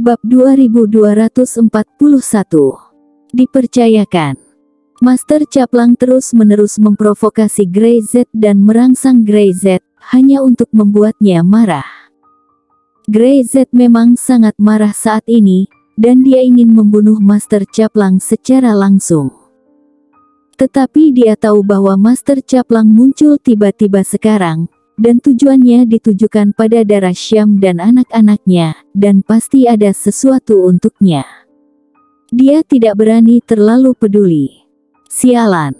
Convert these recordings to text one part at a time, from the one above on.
Bab 2241. Dipercayakan. Master Caplang terus-menerus memprovokasi Greyzet dan merangsang Greyzet hanya untuk membuatnya marah. Greyzet memang sangat marah saat ini, dan dia ingin membunuh Master Caplang secara langsung. Tetapi dia tahu bahwa Master Caplang muncul tiba-tiba sekarang, dan tujuannya ditujukan pada darah Syam dan anak-anaknya, dan pasti ada sesuatu untuknya. Dia tidak berani terlalu peduli. Sialan.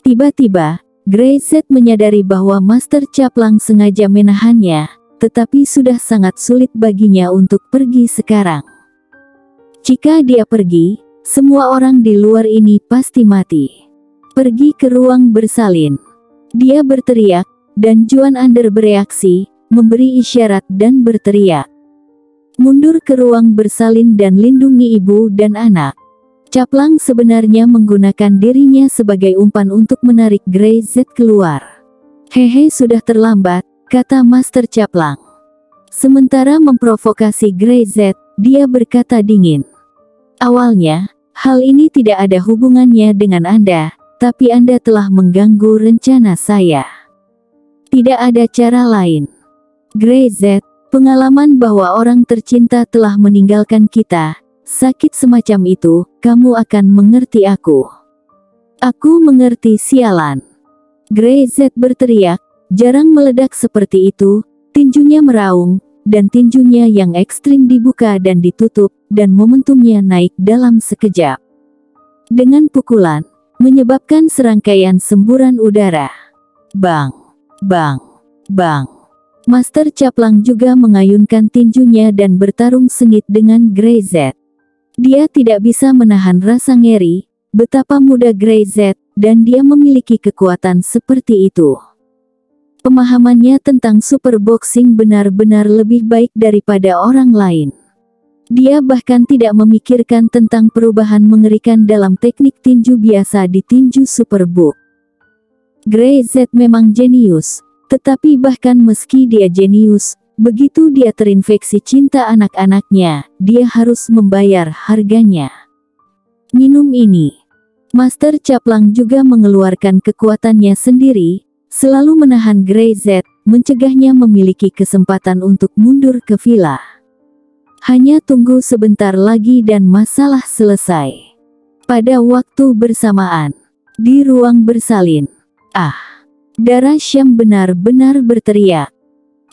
Tiba-tiba, Greyzet menyadari bahwa Master Caplang sengaja menahannya, tetapi sudah sangat sulit baginya untuk pergi sekarang. Jika dia pergi, semua orang di luar ini pasti mati. Pergi ke ruang bersalin. Dia berteriak, dan Juan Ander bereaksi, memberi isyarat dan berteriak. Mundur ke ruang bersalin dan lindungi ibu dan anak. Caplang sebenarnya menggunakan dirinya sebagai umpan untuk menarik Greyzet keluar. Hehe, sudah terlambat, kata Master Caplang. Sementara memprovokasi Greyzet, dia berkata dingin. Awalnya, hal ini tidak ada hubungannya dengan Anda, tapi Anda telah mengganggu rencana saya. Tidak ada cara lain. Greyzet, pengalaman bahwa orang tercinta telah meninggalkan kita, sakit semacam itu, kamu akan mengerti aku. Aku mengerti, sialan. Greyzet berteriak, jarang meledak seperti itu, tinjunya meraung, dan tinjunya yang ekstrim dibuka dan ditutup, dan momentumnya naik dalam sekejap. Dengan pukulan, menyebabkan serangkaian semburan udara. Bang, bang, bang. Master Caplang juga mengayunkan tinjunya dan bertarung sengit dengan Greyzet. Dia tidak bisa menahan rasa ngeri, betapa muda Greyzet, dan dia memiliki kekuatan seperti itu. Pemahamannya tentang super boxing benar-benar lebih baik daripada orang lain. Dia bahkan tidak memikirkan tentang perubahan mengerikan dalam teknik tinju biasa di tinju superbook. Greyzet memang jenius, tetapi bahkan meski dia jenius, begitu dia terinfeksi cinta anak-anaknya, dia harus membayar harganya. Minum ini. Master Caplang juga mengeluarkan kekuatannya sendiri, selalu menahan Greyzet, mencegahnya memiliki kesempatan untuk mundur ke villa. Hanya tunggu sebentar lagi dan masalah selesai. Pada waktu bersamaan, di ruang bersalin, darah Syam benar-benar berteriak.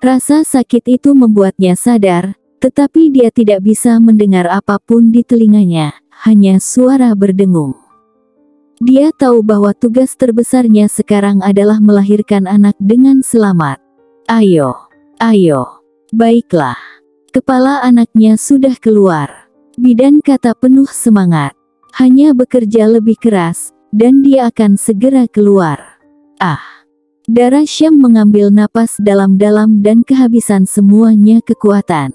Rasa sakit itu membuatnya sadar, tetapi dia tidak bisa mendengar apapun di telinganya, hanya suara berdengung. Dia tahu bahwa tugas terbesarnya sekarang adalah melahirkan anak dengan selamat. Ayo, ayo, baiklah. Kepala anaknya sudah keluar. Bidan kata penuh semangat. Hanya bekerja lebih keras, dan dia akan segera keluar. Darah Syam mengambil napas dalam-dalam dan kehabisan semuanya kekuatan.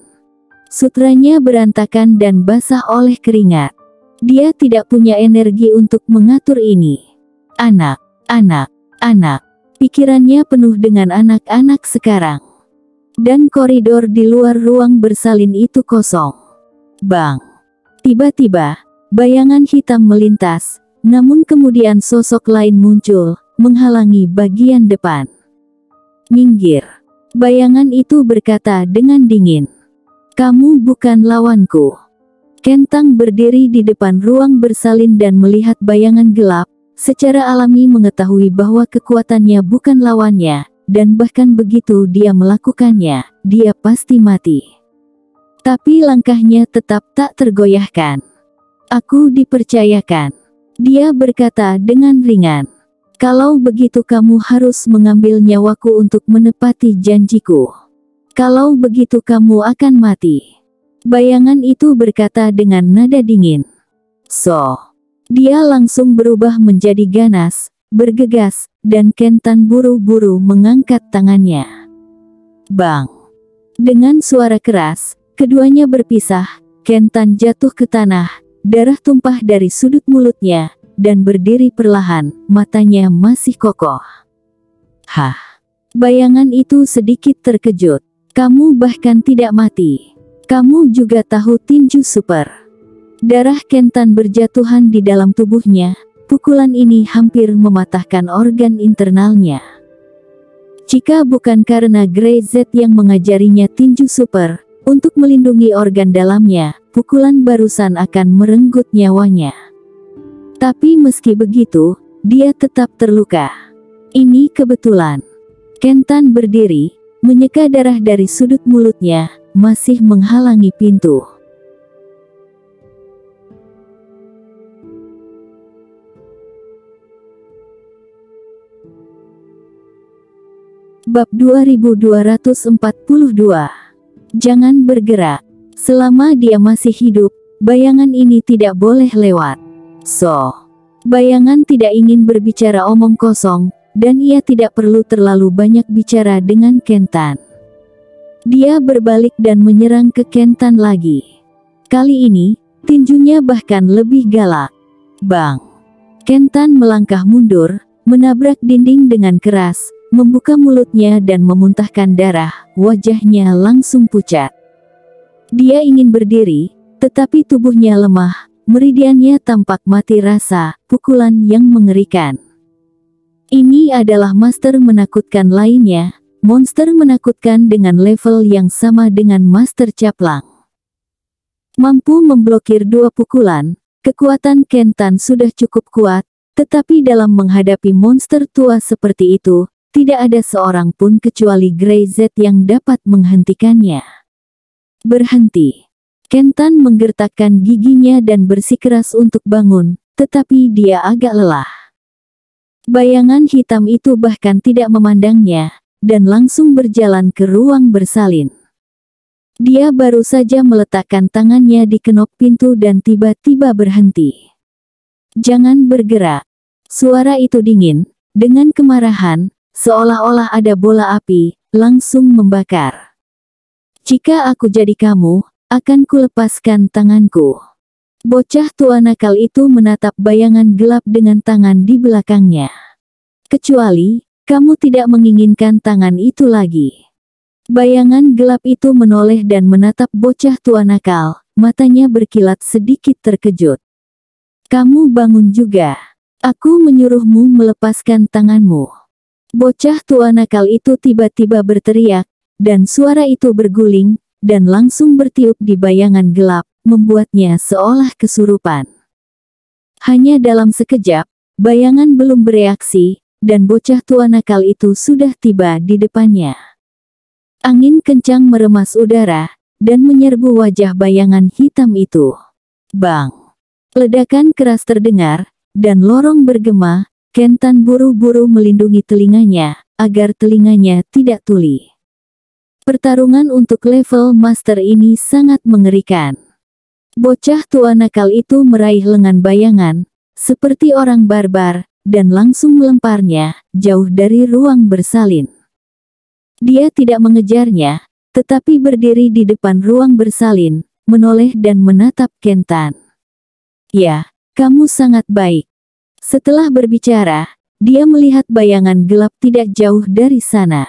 Sutranya berantakan dan basah oleh keringat. Dia tidak punya energi untuk mengatur ini. Anak, anak, anak. Pikirannya penuh dengan anak-anak sekarang. Dan koridor di luar ruang bersalin itu kosong. Bang. Tiba-tiba, bayangan hitam melintas, namun kemudian sosok lain muncul, menghalangi bagian depan. Minggir. Bayangan itu berkata dengan dingin. Kamu bukan lawanku. Kentang berdiri di depan ruang bersalin dan melihat bayangan gelap, secara alami mengetahui bahwa kekuatannya bukan lawannya, dan bahkan begitu dia melakukannya, dia pasti mati. Tapi langkahnya tetap tak tergoyahkan. Aku dipercayakan. Dia berkata dengan ringan. Kalau begitu kamu harus mengambil nyawaku untuk menepati janjiku. Kalau begitu kamu akan mati. Bayangan itu berkata dengan nada dingin. Dia langsung berubah menjadi ganas, bergegas, dan Kentan buru-buru mengangkat tangannya. Bang! Dengan suara keras, keduanya berpisah, Kentan jatuh ke tanah, darah tumpah dari sudut mulutnya, dan berdiri perlahan, matanya masih kokoh. Bayangan itu sedikit terkejut. Kamu bahkan tidak mati. Kamu juga tahu tinju super. Darah Kentan berjatuhan di dalam tubuhnya. Pukulan ini hampir mematahkan organ internalnya. Jika bukan karena Grey Z yang mengajarinya tinju super, untuk melindungi organ dalamnya, pukulan barusan akan merenggut nyawanya. Tapi meski begitu, dia tetap terluka. Ini kebetulan. Kentan berdiri, menyeka darah dari sudut mulutnya, masih menghalangi pintu. Bab 2242. Jangan bergerak. Selama dia masih hidup, bayangan ini tidak boleh lewat. Bayangan tidak ingin berbicara omong kosong, dan ia tidak perlu terlalu banyak bicara dengan Kentan. Dia berbalik dan menyerang ke Kentan lagi. Kali ini, tinjunya bahkan lebih galak. Bang! Kentan melangkah mundur, menabrak dinding dengan keras, membuka mulutnya dan memuntahkan darah, wajahnya langsung pucat. Dia ingin berdiri, tetapi tubuhnya lemah, meridiannya tampak mati rasa, pukulan yang mengerikan. Ini adalah master menakutkan lainnya, monster menakutkan dengan level yang sama dengan Master Caplang. Mampu memblokir 2 pukulan, kekuatan Kentan sudah cukup kuat, tetapi dalam menghadapi monster tua seperti itu, tidak ada seorang pun kecuali Grey Z yang dapat menghentikannya. Berhenti. Kentan menggertakkan giginya dan bersikeras untuk bangun, tetapi dia agak lelah. Bayangan hitam itu bahkan tidak memandangnya, dan langsung berjalan ke ruang bersalin. Dia baru saja meletakkan tangannya di kenop pintu dan tiba-tiba berhenti. Jangan bergerak. Suara itu dingin, dengan kemarahan, seolah-olah ada bola api, langsung membakar. Jika aku jadi kamu, akan kulepaskan tanganku. Bocah tua nakal itu menatap bayangan gelap dengan tangan di belakangnya. Kecuali, kamu tidak menginginkan tangan itu lagi. Bayangan gelap itu menoleh dan menatap bocah tua nakal, matanya berkilat sedikit terkejut. Kamu bangun juga. Aku menyuruhmu melepaskan tanganmu. Bocah tua nakal itu tiba-tiba berteriak, dan suara itu berguling, dan langsung bertiup di bayangan gelap, membuatnya seolah kesurupan. Hanya dalam sekejap, bayangan belum bereaksi, dan bocah tua nakal itu sudah tiba di depannya. Angin kencang meremas udara, dan menyerbu wajah bayangan hitam itu. Bang! Ledakan keras terdengar, dan lorong bergema. Kentan buru-buru melindungi telinganya, agar telinganya tidak tuli. Pertarungan untuk level master ini sangat mengerikan. Bocah tua nakal itu meraih lengan bayangan, seperti orang barbar, dan langsung melemparnya, jauh dari ruang bersalin. Dia tidak mengejarnya, tetapi berdiri di depan ruang bersalin, menoleh dan menatap Kentan. Ya, kamu sangat baik. Setelah berbicara, dia melihat bayangan gelap tidak jauh dari sana.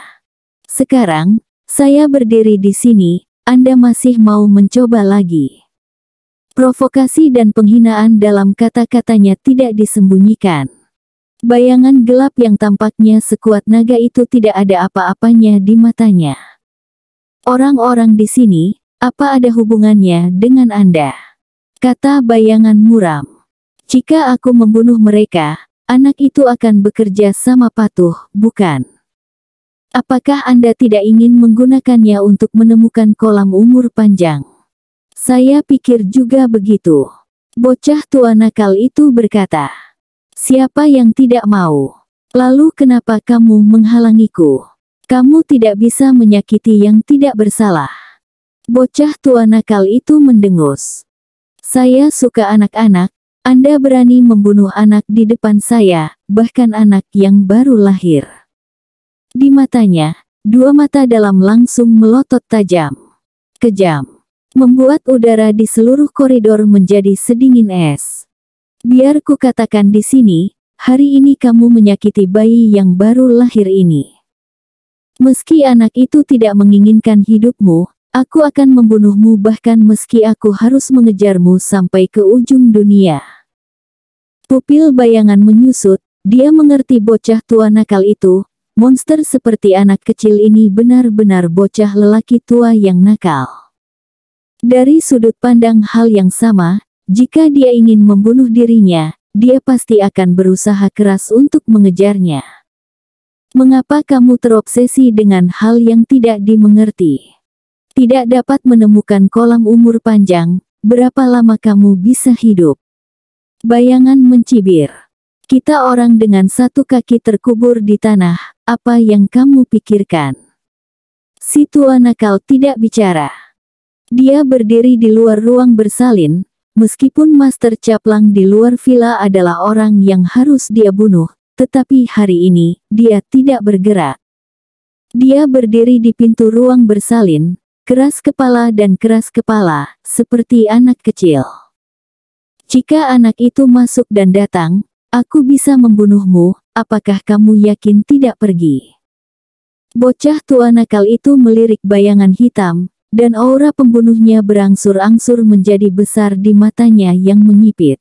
Sekarang, saya berdiri di sini, Anda masih mau mencoba lagi. Provokasi dan penghinaan dalam kata-katanya tidak disembunyikan. Bayangan gelap yang tampaknya sekuat naga itu tidak ada apa-apanya di matanya. Orang-orang di sini, apa ada hubungannya dengan Anda? Kata bayangan muram. Jika aku membunuh mereka, anak itu akan bekerja sama patuh, bukan? Apakah Anda tidak ingin menggunakannya untuk menemukan kolam umur panjang? Saya pikir juga begitu. Bocah tua nakal itu berkata. Siapa yang tidak mau? Lalu kenapa kamu menghalangiku? Kamu tidak bisa menyakiti yang tidak bersalah. Bocah tua nakal itu mendengus. Saya suka anak-anak. Anda berani membunuh anak di depan saya, bahkan anak yang baru lahir. Di matanya, 2 mata dalam langsung melotot tajam. Kejam. Membuat udara di seluruh koridor menjadi sedingin es. Biar ku katakan di sini, hari ini kamu menyakiti bayi yang baru lahir ini. Meski anak itu tidak menginginkan hidupmu, Aku akan membunuhmu bahkan meski aku harus mengejarmu sampai ke ujung dunia. Pupil bayangan menyusut, dia mengerti bocah tua nakal itu, monster seperti anak kecil ini benar-benar bocah lelaki tua yang nakal. Dari sudut pandang hal yang sama, jika dia ingin membunuh dirinya, dia pasti akan berusaha keras untuk mengejarnya. Mengapa kamu terobsesi dengan hal yang tidak dimengerti? Tidak dapat menemukan kolam umur panjang, berapa lama kamu bisa hidup? Bayangan mencibir. Kita orang dengan satu kaki terkubur di tanah, apa yang kamu pikirkan? Si tua nakal tidak bicara. Dia berdiri di luar ruang bersalin, meskipun Master Caplang di luar villa adalah orang yang harus dia bunuh, tetapi hari ini, dia tidak bergerak. Dia berdiri di pintu ruang bersalin, keras kepala dan keras kepala, seperti anak kecil. Jika anak itu masuk dan datang, aku bisa membunuhmu, apakah kamu yakin tidak pergi? Bocah tua nakal itu melirik bayangan hitam, dan aura pembunuhnya berangsur-angsur menjadi besar di matanya yang menyipit.